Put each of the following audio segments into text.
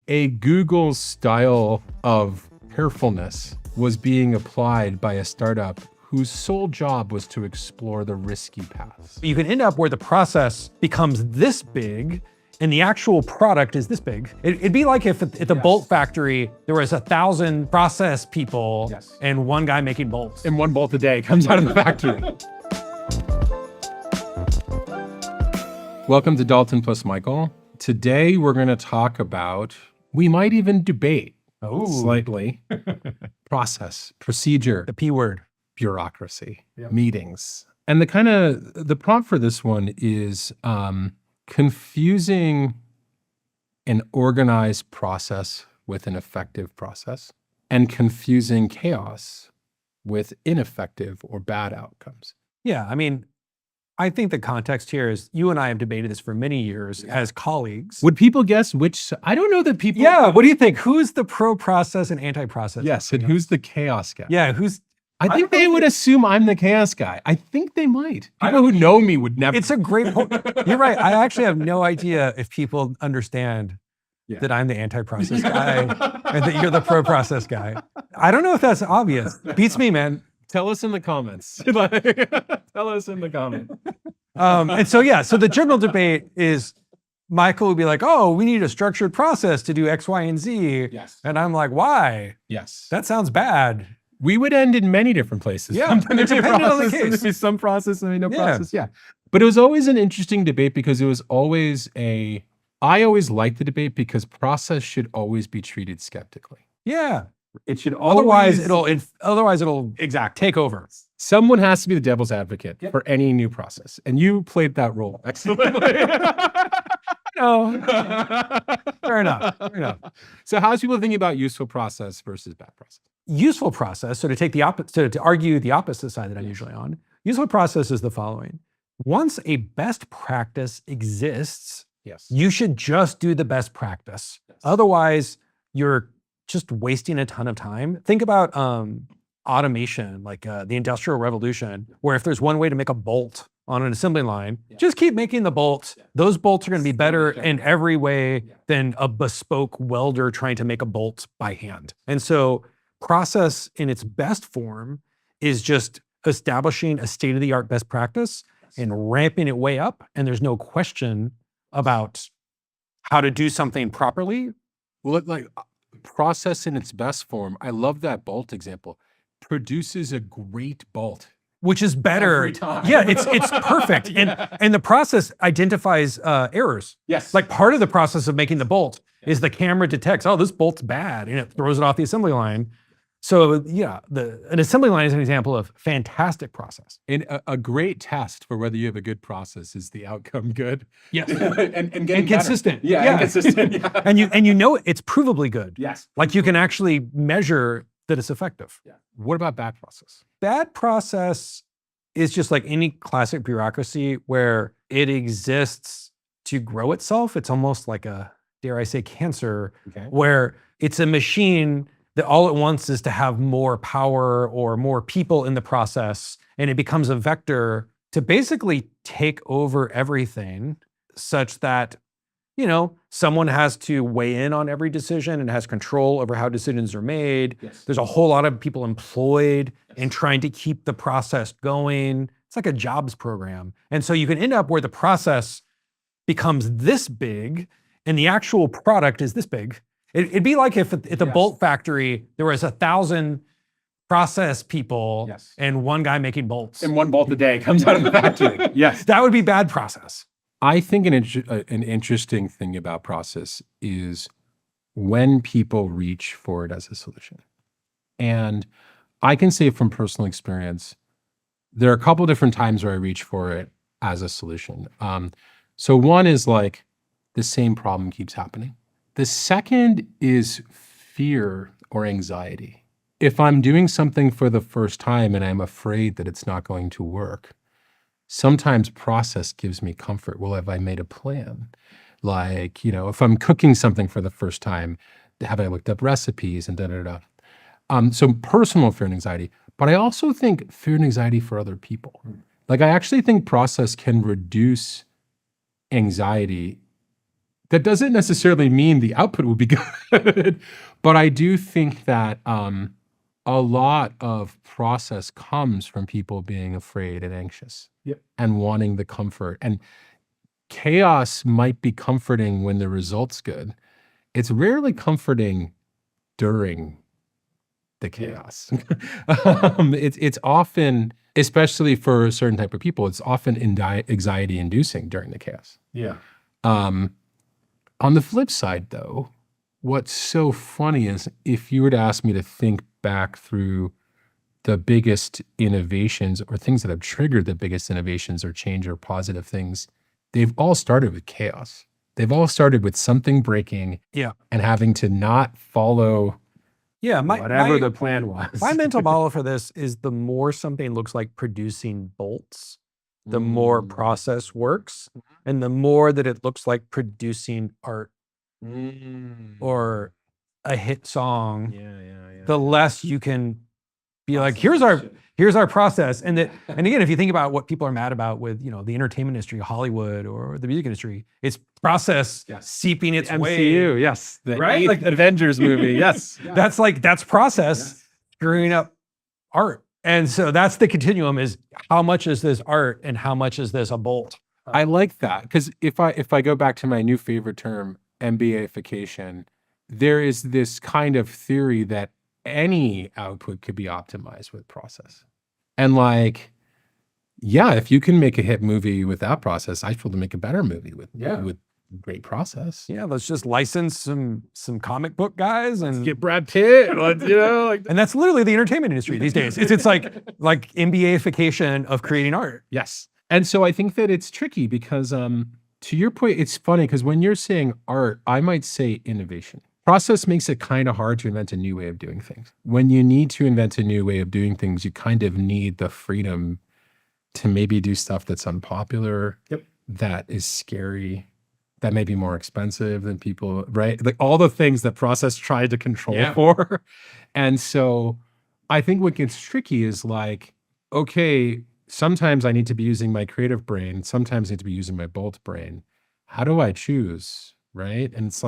A Google style of carefulness was being applied by a startup whose sole job was to explore the risky paths. You can end up where the process becomes this big and the actual product is this big. It'd be like if at the bolt factory, there was 1,000 process people and one guy making bolts. And one bolt a day comes out of the factory. Welcome to Dalton plus Michael. Today, we're going to talk about, we might even debate slightly, process, procedure, The P word. bureaucracy, meetings. And the prompt for this one is confusing an organized process with an effective process and confusing chaos with ineffective or bad outcomes. Yeah, I mean, I think the context here is you and I have debated this for many years as colleagues. Would people guess which? I don't know that people. Yeah, what do you think? Who's the pro-process and anti-process? Yes, and who's the chaos guy? Yeah, who's... I think they would assume I'm the chaos guy. I think they might. People who know me would never. It's a great point. You're right. I actually have no idea if people understand that I'm the anti-process guy and that you're the pro-process guy. I don't know if that's obvious. Beats me, man. Tell us in the comments. Tell us in the comments. So the general debate is Michael would be like, oh, we need a structured process to do X, Y, and Z. Yes. And I'm like, why? Yes. That sounds bad. We would end in many different places. Yeah, it depended on the case. There'd be some process and no process. Yeah. But it was always an interesting debate because it was always I always liked the debate because process should always be treated skeptically. Yeah. It should Otherwise it'll take over. Someone has to be the devil's advocate for any new process. And you played that role excellently. No. Fair enough. So how's people thinking about useful process versus bad process? Useful process, so to take the opposite, to argue the opposite side that I'm usually on, useful process is the following. Once a best practice exists, you should just do the best practice. Otherwise, you're just wasting a ton of time. Think about automation, like the Industrial Revolution, where if there's one way to make a bolt on an assembly line, just keep making the bolts. Those bolts are going to be better in every way than a bespoke welder trying to make a bolt by hand. And so process in its best form is just establishing a state-of-the-art best practice and ramping it way up. And there's no question about how to do something properly. Well, like process in its best form, I love that bolt example, produces a great bolt. Which is better. Every time. Yeah, it's perfect. And the process identifies errors. Yes. Like part of the process of making the bolt is the camera detects, oh, this bolt's bad, and it throws it off the assembly line. So yeah, an assembly line is an example of fantastic process. And a great test for whether you have a good process is the outcome good. Yes. and getting consistent. Better. Yeah, and consistent. Yeah. And you know it's provably good. Yes. Like you can actually measure that it's effective. Yeah. What about bad process? Bad process is just like any classic bureaucracy where it exists to grow itself. It's almost like a, dare I say, cancer, where it's a machine that all it wants is to have more power or more people in the process, and it becomes a vector to basically take over everything such that, someone has to weigh in on every decision and has control over how decisions are made. There's a whole lot of people employed in trying to keep the process going. It's like a jobs program. And so you can end up where the process becomes this big and the actual product is this big. It'd be like if at the bolt factory, there was 1,000 process people and one guy making bolts. And one bolt a day comes out of the factory. Yes. That would be bad process. I think an interesting thing about process is when people reach for it as a solution. And I can say from personal experience, there are a couple different times where I reach for it as a solution. So one is like the same problem keeps happening. The second is fear or anxiety. If I'm doing something for the first time and I'm afraid that it's not going to work, sometimes process gives me comfort. Well, have I made a plan? Like, if I'm cooking something for the first time, have I looked up recipes and da-da-da? So personal fear and anxiety, but I also think fear and anxiety for other people. Like I actually think process can reduce anxiety That doesn't necessarily mean the output will be good, but I do think that a lot of process comes from people being afraid and anxious. Yep. And wanting the comfort. And chaos might be comforting when the result's good. It's rarely comforting during the chaos. It's often, especially for a certain type of people, it's often anxiety inducing during the chaos. Yeah. On the flip side, though, what's so funny is if you were to ask me to think back through the biggest innovations or things that have triggered the biggest innovations or change or positive things, they've all started with chaos. They've all started with something breaking and having to not follow whatever the plan was. My mental model for this is the more something looks like producing bolts, the more process works, and the more that it looks like producing art or a hit song, the less you can be like, here's our process. And again, if you think about what people are mad about with, the entertainment industry, Hollywood or the music industry, it's process seeping its way. MCU, yes. The Right? eighth Like- Avengers movie, yes. That's process screwing up art. And so that's the continuum, is how much is this art and how much is this a bolt? I like that, because if I go back to my new favorite term, MBAification, there is this kind of theory that any output could be optimized with process. And if you can make a hit movie without process, I feel to make a better movie with great process. Yeah, let's just license some comic book guys and Get Brad Pitt, and that's literally the entertainment industry these days. It's like MBAification of creating art. Yes. And so I think that it's tricky because to your point, it's funny because when you're saying art, I might say innovation. Process makes it kind of hard to invent a new way of doing things. When you need to invent a new way of doing things, you kind of need the freedom to maybe do stuff that's unpopular, that is scary, that may be more expensive than people, right? Like all the things that process tried to control for. And so I think what gets tricky is okay, sometimes I need to be using my creative brain. Sometimes I need to be using my bolt brain. How do I choose, right? And it's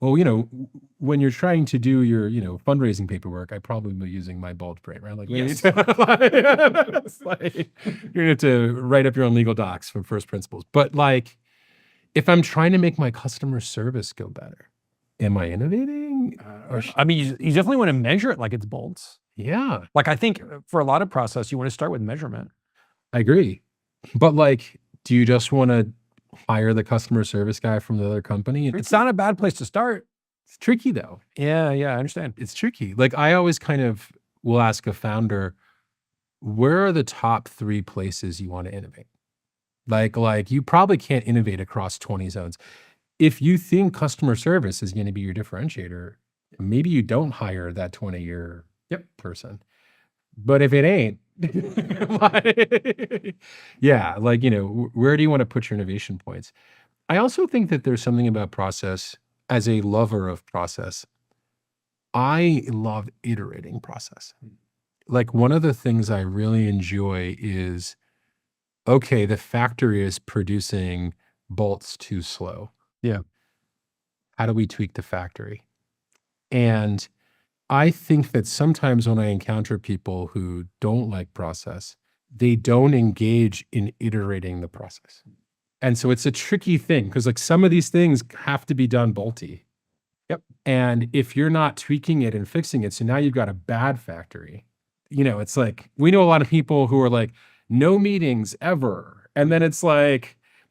well, when you're trying to do your, fundraising paperwork, I probably be using my bolt brain, right? Yes. You're gonna have to write up your own legal docs from first principles. But if I'm trying to make my customer service go better, am I innovating? I mean, you definitely want to measure it like it's bolts. Yeah, I think for a lot of process, you want to start with measurement. I agree. But do you just want to hire the customer service guy from the other company? It's not a bad place to start. It's tricky though. Yeah, I understand. It's tricky. I always kind of will ask a founder, where are the top 3 places you want to innovate? You probably can't innovate across 20 zones. If you think customer service is going to be your differentiator, maybe you don't hire that 20-year person. But if it ain't, where do you want to put your innovation points? I also think that there's something about process. As a lover of process, I love iterating process. One of the things I really enjoy is, okay, the factory is producing bolts too slow. Yeah. How do we tweak the factory? And I think that sometimes when I encounter people who don't like process, they don't engage in iterating the process. And so it's a tricky thing because some of these things have to be done bolty. And if you're not tweaking it and fixing it, so now you've got a bad factory. It's we know a lot of people who are no meetings ever. And then it's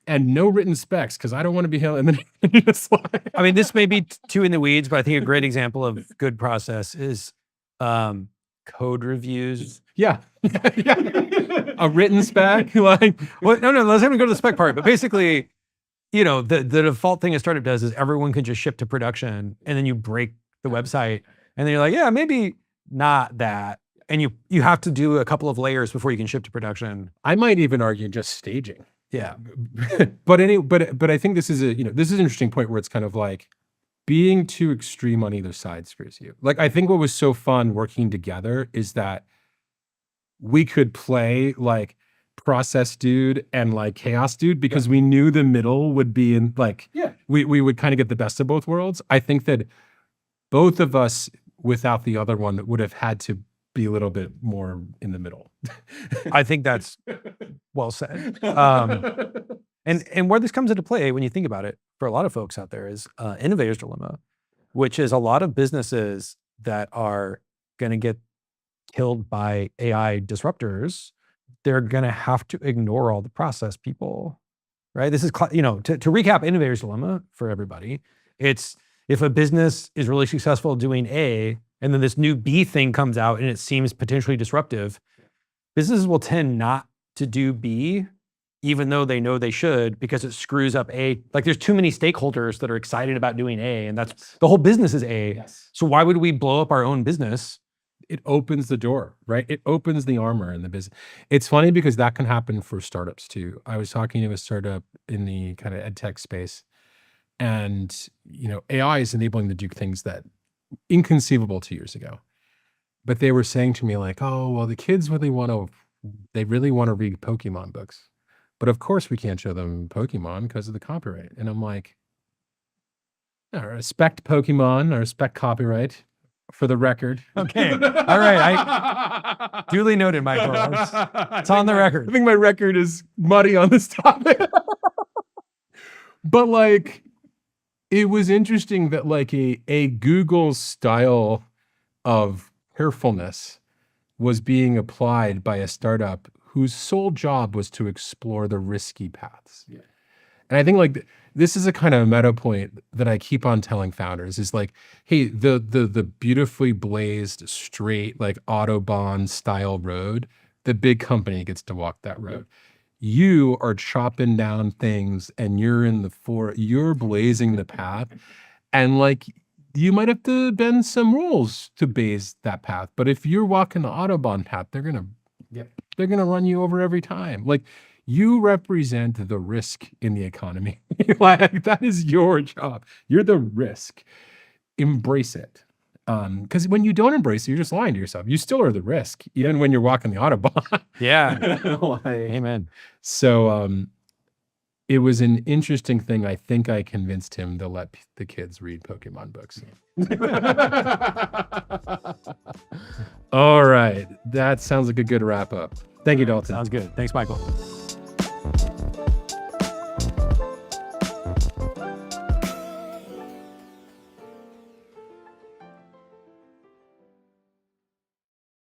and no written specs because I don't want to be held. And then it's I mean, this may be too in the weeds, but I think a great example of good process is code reviews. Yeah. A written spec. Well, no, let's even go to the spec part. But basically, the default thing a startup does is everyone can just ship to production and then you break the website. And then you're like, yeah, maybe not that. And you have to do a couple of layers before you can ship to production. I might even argue just staging. Yeah. But I think this is this is an interesting point where it's kind of being too extreme on either side screws you. I think what was so fun working together is that we could play process dude and like chaos dude, because we knew the middle would be in like, we would kind of get the best of both worlds. I think that both of us, without the other one, would have had to be a little bit more in the middle. I think that's well said. And where this comes into play, when you think about it, for a lot of folks out there, is innovator's dilemma, which is a lot of businesses that are going to get killed by AI disruptors. They're going to have to ignore all the process people, right? This is, to recap innovator's dilemma for everybody. It's if a business is really successful doing A, and then this new B thing comes out and it seems potentially disruptive, businesses will tend not to do B, even though they know they should, because it screws up A. Like there's too many stakeholders that are excited about doing A, and that's the whole business is A. Yes. So why would we blow up our own business? It opens the door, right? It opens the armor in the business. It's funny because that can happen for startups too. I was talking to a startup in the kind of ed tech space, and AI is enabling them to do things that inconceivable 2 years ago. But they were saying to me like, "Oh, well, the kids really want to read Pokemon books, but of course we can't show them Pokemon because of the copyright." And I'm like, "I respect Pokemon, I respect copyright, for the record." Okay, all right, I duly noted, Michael. It's on the record. I think my record is muddy on this topic. But like, it was interesting that like a Google style of carefulness was being applied by a startup whose sole job was to explore the risky paths. Yeah. And I think like this is a kind of meta point that I keep on telling founders is like, hey, the beautifully blazed, straight, like Autobahn style road, the big company gets to walk that road. You are chopping down things and you're in you're blazing the path. And like, you might have to bend some rules to blaze that path. But if you're walking the Autobahn path, they're gonna run you over every time. Like, you represent the risk in the economy. Like, that is your job. You're the risk. Embrace it. Because when you don't embrace it, you're just lying to yourself. You still are the risk, even when you're walking the Autobahn. Yeah. Like, amen. So it was an interesting thing. I think I convinced him to let the kids read Pokemon books. All right. That sounds like a good wrap up. Thank you, Dalton. Sounds good. Thanks, Michael.